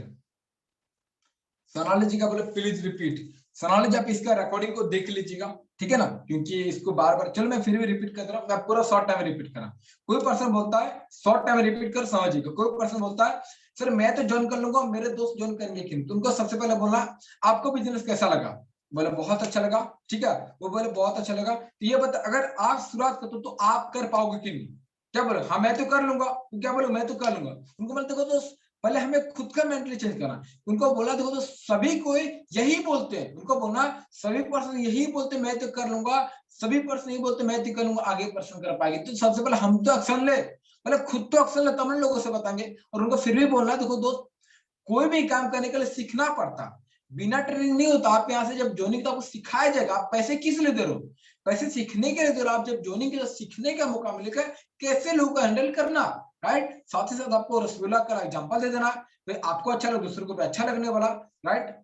[SPEAKER 1] सोनाली जी का बोले प्लीज रिपीट। सोनाली जी आप इसका रिकॉर्डिंग को देख लीजिएगा, ठीक है ना, क्योंकि इसको बार बार, चलो मैं फिर भी रिपीट कर रहा हूँ, मैं पूरा शॉर्ट टाइम रिपीट करा। कोई पर्सन बोलता है शॉर्ट टाइम रिपीट कर समझिएगा, कोई पर्सन बोलता है सर मैं तो ज्वाइन कर लूंगा, मेरे दोस्त ज्वाइन करेंगे कि नहीं। तो उनको सबसे पहले बोलना आपको बिजनेस कैसा लगा, बोले बहुत अच्छा लगा, ठीक है, वो बोले बहुत अच्छा लगा। तो ये बता, अगर आप शुरुआत करते हो तो आप कर पाओगे कि नहीं? क्या बोले, हाँ मैं तो कर लूंगा। क्या बोले, मैं तो कर लूंगा। उनको बोलते देखो दोस्त, पहले हमें खुद का मेंटली चेंज करना। उनको बोला देखो तो सभी कोई यही बोलते हैं, उनको बोलना सभी पर्सन यही बोलते मैं तो कर लूंगा, सभी पर्सन यही बोलते मैं तो कर लूंगा, आगे पर्सन कर पाएंगे। तो सबसे पहले हम तो एक्शन ले, पहले खुद तो एक्शन ले, तब लोगों से बताएंगे। और उनको फिर भी बोलना देखो दोस्त, कोई भी काम करने के लिए सीखना पड़ता, बिना ट्रेनिंग नहीं होता। आप यहाँ से जब ज्वाइनिंग, तो आपको सिखाया जाएगा, आप पैसे किस लिए दे रहे हो, पैसे सीखने के लिए दे रहे हो। आप जब ज्वाइनिंग के सीखने का मौका मिलेगा कैसे लोगों को हैंडल करना, राइट? साथ ही साथ आपको रसगुल्ला का एग्जांपल दे देना, तो आपको अच्छा लगे, दूसरों को भी अच्छा लगने वाला, राइट?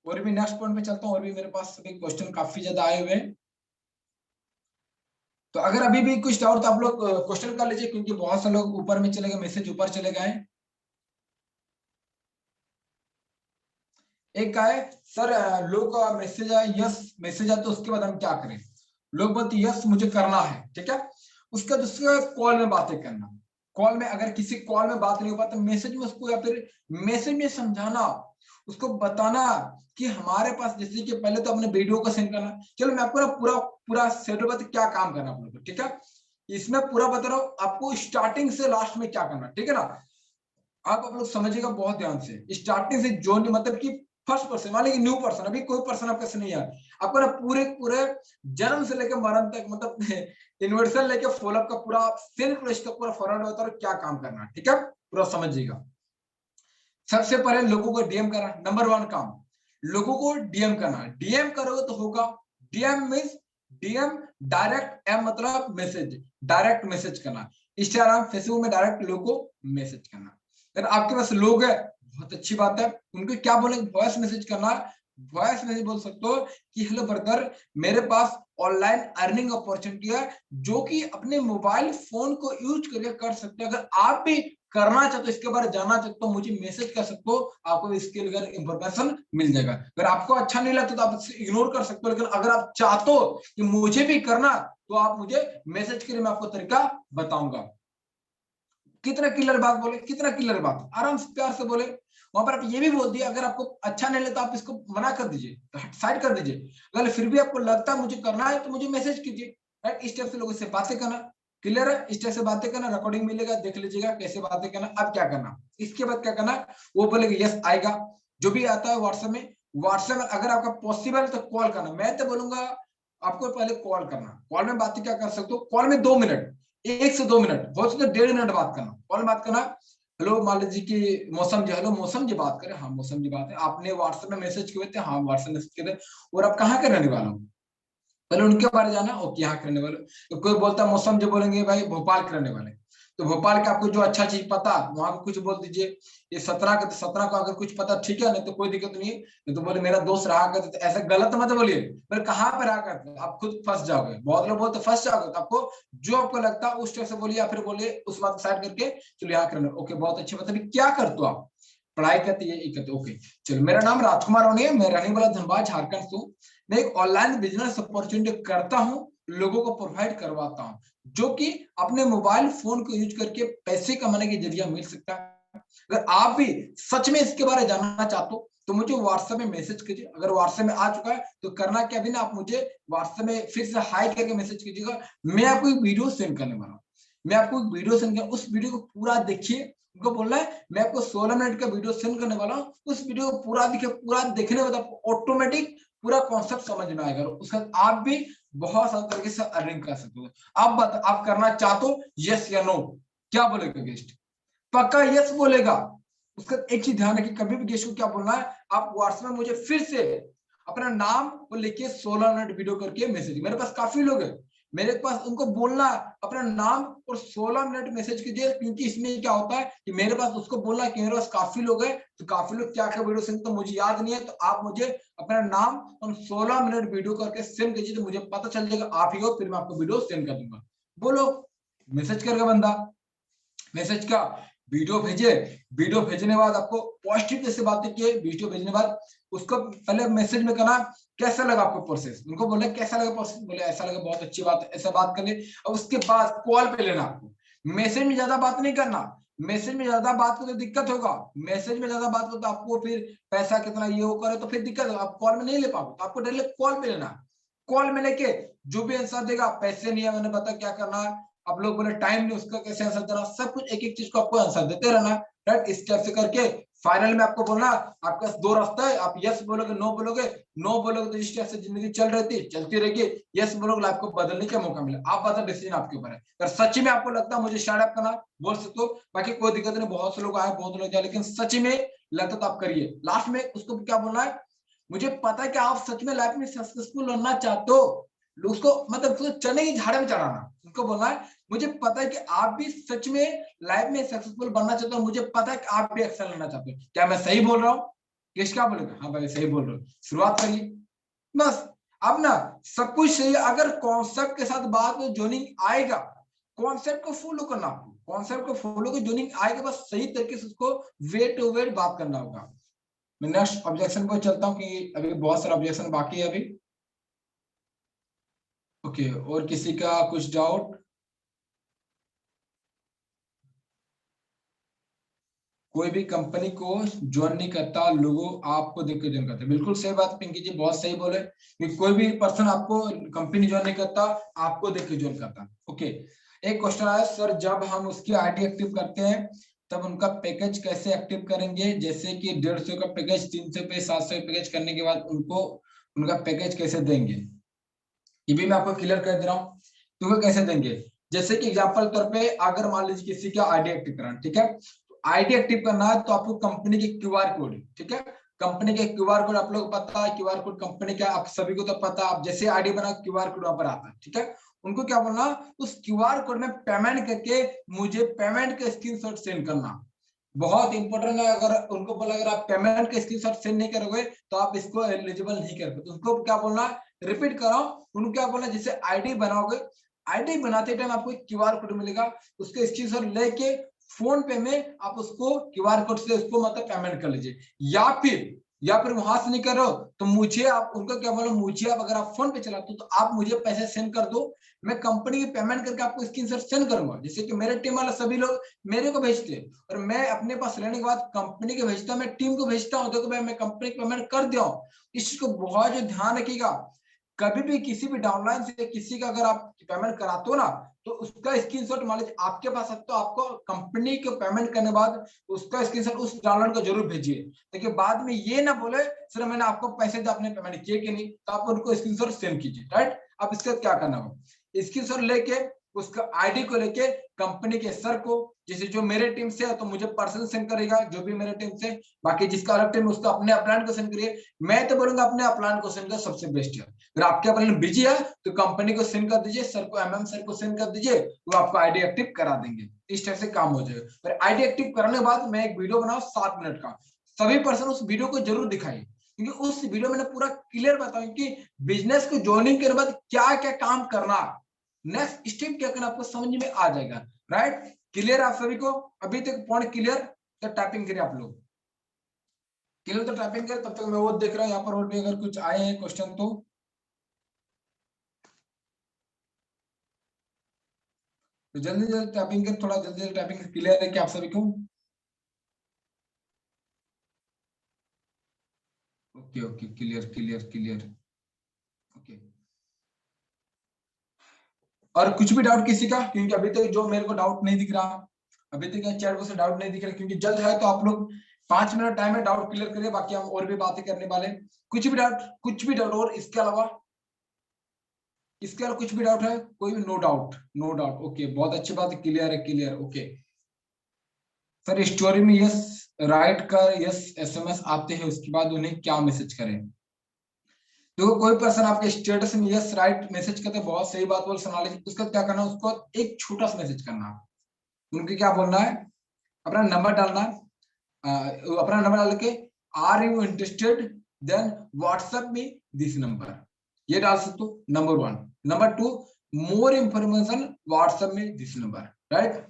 [SPEAKER 1] और भी नेक्स्ट पॉइंट पे चलता हूँ, और भी मेरे पास सभी क्वेश्चन काफी ज्यादा आए हुए हैं। तो अगर अभी भी कुछ डाउट तो आप लोग क्वेश्चन कर लीजिए, क्योंकि बहुत से लोग ऊपर में चले गए, मैसेज ऊपर चले गए। एक का है सर, लोग का मैसेज आया, यस मैसेज आया तो उसके बाद हम क्या करें? लोग बोलते यस मुझे करना है, ठीक है। उसका दूसरा कॉल में बातें करना। कॉल में अगर किसी कॉल में बात नहीं हो पाता, मैसेज में उसको, या फिर मैसेज में समझाना, उसको बताना कि हमारे पास, जैसे कि पहले तो अपने वीडियो को सेंड करना। चलो मैं आपको ना पूरा पूरा सेट बता क्या काम करना आप लोग को, ठीक है। इसमें पूरा बता रहा हूँ आपको, स्टार्टिंग से लास्ट में क्या करना, ठीक है ना। आप लोग समझिएगा बहुत ध्यान से, स्टार्टिंग से जो, मतलब कि फर्स्ट पर्सन, मान लीजिए न्यू पर्सन, अभी कोई पर्सन आपके से नहीं है, आपको ना पूरे पूरे जन्म से लेकर मरण तक, मतलब यूनिवर्सल लेके फॉलोअप का पूरा सेल्फ का पूरा फॉरवर्ड होता है, क्या काम करना है, ठीक है, पूरा समझिएगा। सबसे पहले लोगों को डीएम करना, नंबर 1 काम, लोगों को डीएम करना। डीएम करोगे तो होगा, DM means DM direct, M मतलब मैसेज, डायरेक्ट मैसेज करना। इंस्टाग्राम फेसबुक में डायरेक्ट लोगों को मैसेज करना। अगर आपके पास लोग है, बहुत अच्छी बात है, उनको क्या बोलेंगे, वॉइस मैसेज करना। वॉइस मैसेज बोल सकते हो कि हेलो ब्रदर, मेरे पास ऑनलाइन अर्निंग अपॉर्चुनिटी है, जो कि अपने मोबाइल फोन को यूज करके कर सकते हो। अगर आप भी करना चाहते हो, इसके बारे में जानना चाहते हो, मुझे मैसेज कर सकते हो, आपको इसके लिए इंफॉर्मेशन मिल जाएगा। अगर आपको अच्छा नहीं लगता तो आप इसे इग्नोर कर सकते हो, लेकिन अगर आप चाहते हो कि मुझे भी करना, तो आप मुझे मैसेज करिए, मैं आपको तरीका बताऊंगा। कितना क्लियर बात बोले, कितना क्लियर बात, आराम से प्यार से बोले। वहां पर आप ये भी बोल दिए, अगर आपको अच्छा नहीं लगता आप इसको मना कर दीजिए, साइड कर दीजिए। अगर फिर भी आपको लगता है मुझे करना है तो मुझे मैसेज कीजिए। राइट, इस टाइप से लोगों से बातें करना। क्लियर है, इस टाइप से बातें करना, रिकॉर्डिंग मिलेगा, देख लीजिएगा कैसे बातें करना। अब क्या करना, इसके बाद क्या करना, वो बोलेगा यस आएगा, जो भी आता है व्हाट्सएप में। व्हाट्सएप में अगर आपका पॉसिबल तो कॉल करना, मैं तो बोलूंगा आपको पहले कॉल करना। कॉल में बातें क्या कर सकते हो, कॉल में 2 मिनट, 1 से 2 मिनट, बहुत से 1.5 मिनट बात करना, कॉल बात करना। हेलो मान लीजिए कि मौसम जी, हेलो मौसम जी बात करें, हाँ मौसम जी बात है, आपने व्हाट्सएप में मैसेज किए थे, हाँ व्हाट्सएप मैसेज किए थे, और आप कहाँ के रहने वाले हो, पहले उनके बारे जाना, ओके यहाँ के रहने वाले। तो कोई बोलता है मौसम जो, बोलेंगे भाई भोपाल के रहने वाले, तो भोपाल का आपको जो अच्छा चीज पता, वहां को कुछ बोल दीजिए। ये 17 का, तो 17 का अगर कुछ पता ठीक है, नहीं तो कोई दिक्कत नहीं है। नहीं तो बोले मेरा दोस्त रहा करते, तो ऐसा गलत मत बोलिए, बोले कहाँ पे रहा करते, आप खुद फंस जाओगे। बहुत लोग बोलते फंस जाओगे, तो आपको जो आपको लगता है उस टाइप से बोलिए, या फिर बोलिए उस बात साइड करके, चलो यहाँ करना, ओके बहुत अच्छी बात है। क्या करते हो आप, पढ़ाई करती है, करते, ओके। चलो मेरा नाम राजकुमार रोनी है, मैं रहने वाला धनबाद झारखंड से हूँ। मैं एक ऑनलाइन बिजनेस अपॉर्चुनिटी करता हूँ, लोगों को प्रोवाइड करवाता हूँ, जो कि अपने मोबाइल फोन को यूज करके पैसे कमाने के जरिया मिल सकता है। अगर आप भी सच में इसके बारे में जानना चाहते हो तो मुझे व्हाट्सएप में मैसेज कीजिए। अगर व्हाट्सएप में आ चुका है तो करना क्या, भी ना आप मुझे व्हाट्सएप में फिर से हाई करके मैसेज कीजिएगा। मैं आपको एक वीडियो सेंड करने वाला हूँ, मैं आपको एक वीडियो सेंड कर, उस वीडियो को पूरा देखिए। उनको बोलना है मैं आपको 16 मिनट का वीडियो सेंड करने वाला हूँ, उस वीडियो को पूरा देखिए, पूरा देखने के बाद आपको ऑटोमेटिक पूरा कॉन्सेप्ट समझ में आएगा, उसके बाद आप भी बहुत सारे तरीके से अर्निंग कर सकते हो। आप करना चाहते हो, यस या नो, क्या बोलेगा गेस्ट, पक्का यस बोलेगा। उसका एक चीज ध्यान रखिए, कभी भी गेस्ट को क्या बोलना है, आप व्हाट्सएप में मुझे फिर से अपना नाम को लेके 16 मिनट वीडियो करके मैसेज, मेरे पास काफी लोग हैं, मेरे पास उनको बोलना अपना नाम और 16 मिनट मैसेज कीजिए। क्योंकि इसमें क्या होता है कि मेरे पास उसको बोलना कि मेरे पास काफी लोग हैं, तो काफी लोग क्या क्या वीडियो सेंड, तो मुझे याद नहीं है, तो आप मुझे अपना नाम और 16 मिनट वीडियो करके सेंड कीजिए, तो मुझे पता चल जाएगा आप ही हो, फिर मैं आपको वीडियो सेंड कर दूंगा। बोलो, मैसेज करके बंदा, मैसेज का वीडियो भेजे, वीडियो भेजने के बाद आपको पॉजिटिव जैसे बातें किए, वीडियो भेजने के बाद उसको पहले मैसेज में करना कैसा लगा आपको प्रोसेस, उनको बोले कैसा लगा प्रोसेस, बोले ऐसा लगा, बहुत अच्छी बात है, ऐसा बात कर ले। और उसके बाद कॉल पे लेना, आपको मैसेज में ज्यादा बात नहीं करना, मैसेज में ज्यादा बात करो तो दिक्कत होगा, मैसेज में ज्यादा बात करो तो आपको फिर पैसा कितना ये वो करे तो फिर दिक्कत होगा, आप कॉल में नहीं ले पाओगे, तो आपको डायरेक्ट कॉल पे लेना। कॉल में लेके जो भी आंसर देगा, पैसे नहीं है मैंने पता क्या करना है, आप लोग बोले टाइम नहीं, उसका कैसे आंसर देना, सब कुछ एक एक चीज को आपको आंसर देते रहना। राइट, इस टाइप से करके फाइनल में आपको बोलना, आपके पास 2 रास्ता है, आप यस बोलोगे, नो बोलोगे। नो बोलोगे तो इस टाइप से जिंदगी चल रही थी, चलती रहेगी। यस बोलोगे आपको बदलने का मौका मिले, आप बता, डिसीजन आपके ऊपर है। अगर सच में आपको लगता है मुझे स्टार्टअप करना, बोल सकते हो, बाकी कोई दिक्कत नहीं, बहुत से लोग आए, बहुत लोग जाए, लेकिन सच में लगता तो आप करिए। लास्ट में उसको क्या बोलना है, मुझे पता है कि आप सच में लाइफ में सक्सेसफुल होना चाहते हो, उसको मतलब उसको चने की झाड़े में चढ़ाना, उनको बोलना है मुझे पता है कि आप भी सच में लाइफ में सक्सेसफुल बनना चाहते हो, मुझे पता है कि आप भी एक्सेल लेना चाहते हो, क्या मैं सही बोल रहा हूँ? किस क्या बोलेगा, हाँ भाई सही बोल रहे हो, शुरुआत करिए बस। अब ना सब कुछ सही, अगर कॉन्सेप्ट के साथ बाद में जोनिंग आएगा, कॉन्सेप्ट को फॉलो करना, आपको कॉन्सेप्ट को फॉलो कर जोनिंग आएगा, बस सही तरीके से उसको वेट टू वेट बात करना होगा। मैं नेक्स्ट ऑब्जेक्शन को चलता हूँ कि अभी बहुत सारा ऑब्जेक्शन बाकी है अभी। ओके, और किसी का कुछ डाउट? कोई भी कंपनी को ज्वाइन नहीं करता, लोगों आपको देख के ज्वाइन करते। बिल्कुल सही बात पिंकी जी, बहुत सही बोले कि कोई भी पर्सन आपको कंपनी ज्वाइन नहीं करता, आपको देख के ज्वाइन करता। ओके, एक क्वेश्चन आया सर, जब हम उसकी आईडी एक्टिव करते हैं तब उनका पैकेज कैसे एक्टिव करेंगे? जैसे कि 150 का पैकेज 300 पे 700 पैकेज करने के बाद उनको उनका पैकेज कैसे देंगे? ये भी मैं आपको क्लियर कर दे रहा हूँ। तो कैसे देंगे, जैसे कि एग्जांपल तौर पे अगर मान लीजिए किसी का आईडी एक्टिव कराना, ठीक है, आईडी एक्टिव करना है तो आपको कंपनी के क्यूआर कोड, ठीक है, कंपनी के क्यूआर कोड आप लोग पता है, क्यूआर कोड कंपनी का आप सभी को तो पता है। आप जैसे आईडी बना क्यूआर कोड वहां पर आता है, ठीक है, उनको क्या बोलना, उस क्यूआर कोड में पेमेंट करके मुझे पेमेंट का स्क्रीनशॉट सेंड करना। बहुत इंपॉर्टेंट है, अगर उनको बोला अगर आप पेमेंट का स्क्रीनशॉट सेंड नहीं करोगे तो आप इसको एलिजिबल नहीं कर पाते। उनको क्या बोलना, रिपीट करो, उनको क्या बोलना, जैसे आईडी बनाओगे, आईडी बनाते टाइम आपको क्यूआर कोड मिलेगा, उसके स्क्रीनशॉट लेके फोन पे में आप उसको क्यूआर कोड से उसको मतलब पेमेंट कर लीजिए। या फिर वहां से नहीं कर रहे हो तो मुझे आप उनको क्या बोलो, मुझे आप अगर आप फोन पे चलाते हो तो आप मुझे पैसे सेंड कर दो, मैं कंपनी की पेमेंट करके आपको स्क्रीनशॉट सेंड करूंगा। जैसे कि मेरे टीम वाले सभी लोग मेरे को भेजते हैं और मैं अपने पास रहने के बाद कंपनी को भेजता हूं, मैं टीम को भेजता हूं, तो मैं कंपनी की पेमेंट कर दिया हूं। इस चीज को बहुत जो ध्यान रखिएगा, कभी भी किसी भी डाउनलाइन से किसी का अगर आप पेमेंट कराते हो ना, तो उसका स्क्रीनशॉट मान लीजिए आपके पास है तो आपको कंपनी को पेमेंट करने बाद उसका स्क्रीनशॉट उस डाउनलाइन को जरूर भेजिए, ताकि बाद में ये ना बोले सर मैंने आपको पैसे दिए आपने पेमेंट किए कि नहीं, तो आप उनको स्क्रीनशॉट सेंड कीजिए। राइट, अब इसका क्या करना होगा, स्क्रीनशॉट लेके उसका आईडी को लेके कंपनी के सर को, जैसे जो मेरे टीम से है तो मुझे पर्सनल सेंड करेगा जो भी मेरे टीम से, बाकी जिसका अलग टीम उसका अपने अपलाइन को सेंड करिए। मैं तो बोलूंगा अपने अपलाइन को सेंड कर सबसे बेस्ट है। अगर आपके अपलाइन बिजी है तो कंपनी को सेंड कर दीजिए, सर को एमएम सर को सेंड कर दीजिए, वो आपको आईडी एक्टिव करा देंगे। इस टाइप से काम हो जाएगा। पर आईडी एक्टिव करने के बाद मैं एक वीडियो बनाऊं 7 मिनट का, सभी पर्सन उस वीडियो को जरूर दिखाइए, क्योंकि उस वीडियो में पूरा क्लियर बताऊं कि बिजनेस को ज्वाइनिंग के बाद क्या क्या काम करना, नेक्स्ट स्टेप क्या करना आपको समझ में आ जाएगा। राइट, क्लियर आप सभी को? अभी तक पॉइंट क्लियर? तो टाइपिंग करिए आप लोग, क्लियर तो टाइपिंग करें, तब तक मैं वो देख रहा हूँ यहाँ पर और भी अगर कुछ आए हैं क्वेश्चन तो जल्दी जल्दी टाइपिंग कर, थोड़ा जल्दी जल्दी टाइपिंग क्लियर है क्या आप सभी को? Okay okay, clear clear clear. Okay, और कुछ भी डाउट किसी का? क्योंकि अभी तक जो मेरे को डाउट नहीं दिख रहा, अभी तक चैट बॉक्स से डाउट नहीं दिख रहा, क्योंकि जल्द है तो आप लोग 5 मिनट टाइम है, डाउट क्लियर करिए, बाकी हम और भी बातें करने वाले। कुछ भी डाउट, कुछ भी डाउट और इसके अलावा, इसके अलावा कुछ भी डाउट है कोई भी? No doubt, no doubt. Okay, बहुत अच्छी बात है, क्लियर है क्लियर। ओके सर, स्टोरी में यस राइट कर, यस एसएमएस आते हैं उसके बाद उन्हें क्या मैसेज करें? देखो कोई पर्सन आपके स्टेटस में यस राइट मैसेज करते, बहुत सही बात बोल सोनाली, उसका क्या करना है, उसको एक छोटा सा मैसेज करना है। उनके क्या बोलना है, अपना नंबर डालना है, अपना नंबर डाल के are you interested, then WhatsApp में दिस नंबर, ये डाल सकते हो number 1। Number 2, more information WhatsApp में दिस नंबर। राइट,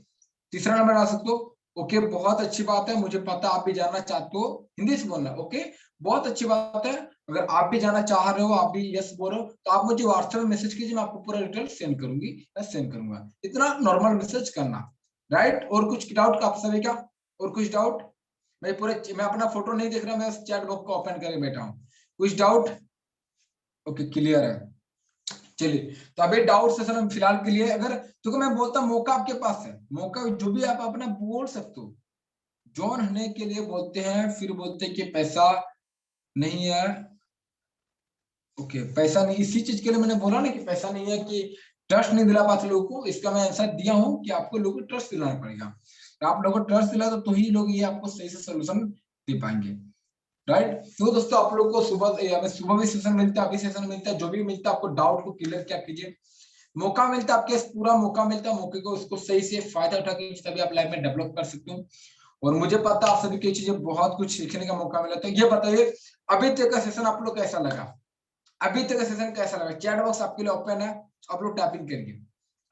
[SPEAKER 1] तीसरा नंबर डाल सकते हो, ओके बहुत अच्छी बात है, मुझे पता आप भी जानना चाहते हो, हिंदी से बोलना। ओके, बहुत अच्छी बात है, अगर आप भी जाना चाह रहे हो, आप भी यस बोल रहे हो, तो आप मुझे व्हाट्सएप में मैसेज कीजिए, मैं आपको पूरा डिटेल सेंड करूंगी या सेंड करूंगा। इतना नॉर्मल मैसेज करना। राइट, और कुछ डाउट आप सभी का? और कुछ डाउट? मैं अपना फोटो नहीं देख रहा, मैं चैट बॉक्स को ओपन करके बैठा हूँ। कुछ डाउट? ओके, क्लियर है। चलिए, तो अभी डाउट सेशन हम फिलहाल के लिए, अगर तो मैं बोलता हूँ मौका आपके पास है, मौका जो भी आप अपना बोल सकते हो। जॉन होने के लिए बोलते हैं, फिर बोलते हैं कि पैसा नहीं है। ओके, पैसा नहीं, इसी चीज के लिए मैंने बोला ना कि पैसा नहीं है, कि ट्रस्ट नहीं दिला पाते लोगों को। इसका मैं आंसर दिया हूँ कि आपको लोगों को ट्रस्ट दिलाना पड़ेगा। आप लोगों को ट्रस्ट दिला तो ही लोग ये आपको सही से सोल्यूशन दे पाएंगे। राइट, तो दोस्तों आप लोग को सुबह भी सेशन मिलता है, अभी सेशन मिलता है, जो भी मिलता है आपको डाउट को क्लियर क्या कीजिए। मौका मिलता है आपके, पूरा मौका मिलता है, मौके को उसको सही से फायदा उठा के तभी आप लाइफ में डेवलप कर सकते हो। और मुझे पता है आप सभी की चीजें बहुत कुछ सीखने का मौका मिला। तो ये बताइए अभी तक का सेशन आप लोग कैसा लगा? अभी तक सेशन कैसा लगा? चैट बॉक्स आपके लिए ओपन है, आप लोग टाइपिंग करिए।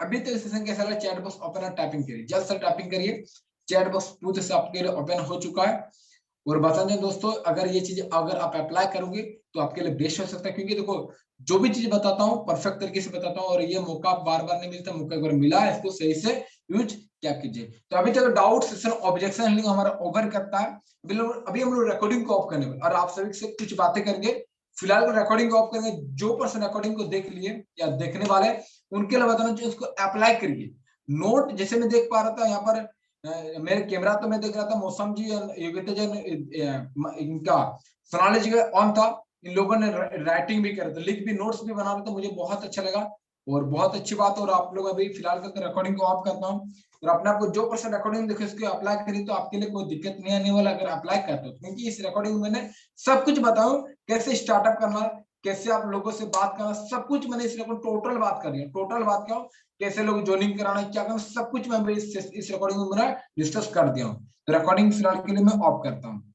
[SPEAKER 1] अभी तक सेशन कैसा लगा? चैट बॉक्स ओपन है, टाइपिंग करिए, जल्द से टाइपिंग करिए। चैट बॉक्स पूरे से आपके लिए ओपन हो चुका है। और बता दें दोस्तों, अगर ये चीज अगर आप अप्लाई करोगे तो आपके लिए बेस्ट हो सकता है, क्योंकि देखो जो भी चीज बताता हूँ परफेक्ट तरीके से बताता हूँ, और ये मौका बार बार नहीं मिलता, मौका अगर मिला है इसको सही से यूज क्या कीजिए। तो अभी तक डाउट सेशन ऑब्जेक्शन हैंडलिंग हमारा ओवर करता है। अभी हम लोग रिकॉर्डिंग को ऑफ करने वाले और आप सभी से कुछ बातें करेंगे। फिलहाल रिकॉर्डिंग को ऑफ करेंगे। जो पर्सन रिकॉर्डिंग को देख लिए या देखने वाले, उनके लिए बताना चाहिए उसको अप्लाई करिए। नोट जैसे मैं देख पा रहा था यहाँ पर, मेरे कैमरा तो मैं देख रहा था, मौसम जी योगिता जन इनका सोनाली जी का ऑन था। इन लोगों ने राइटिंग भी कर, लिख भी, नोट्स भी बना रहे थे, मुझे बहुत अच्छा लगा और बहुत अच्छी बात। और आप लोग अभी फिलहाल तक रिकॉर्डिंग को ऑफ करता हूँ और अपने आपको जो पर्सन रिकॉर्डिंग देखे उसको अप्लाई करिए, तो आपके लिए कोई दिक्कत नहीं आने वाला अगर अप्लाई करते हो, क्योंकि इस रिकॉर्डिंग में मैंने सब कुछ बताऊं, कैसे स्टार्टअप करना, कैसे आप लोगों से बात करना, सब कुछ मैंने इस टोटल बात कर लिया। टोटल बात क्या, कैसे लोग ज्वाइनिंग कराना, क्या करना, सब कुछ मैं इस रिकॉर्डिंग में मेरा डिस्कस कर दिया हूँ। रिकॉर्डिंग फिलहाल के लिए मैं ऑफ करता हूँ।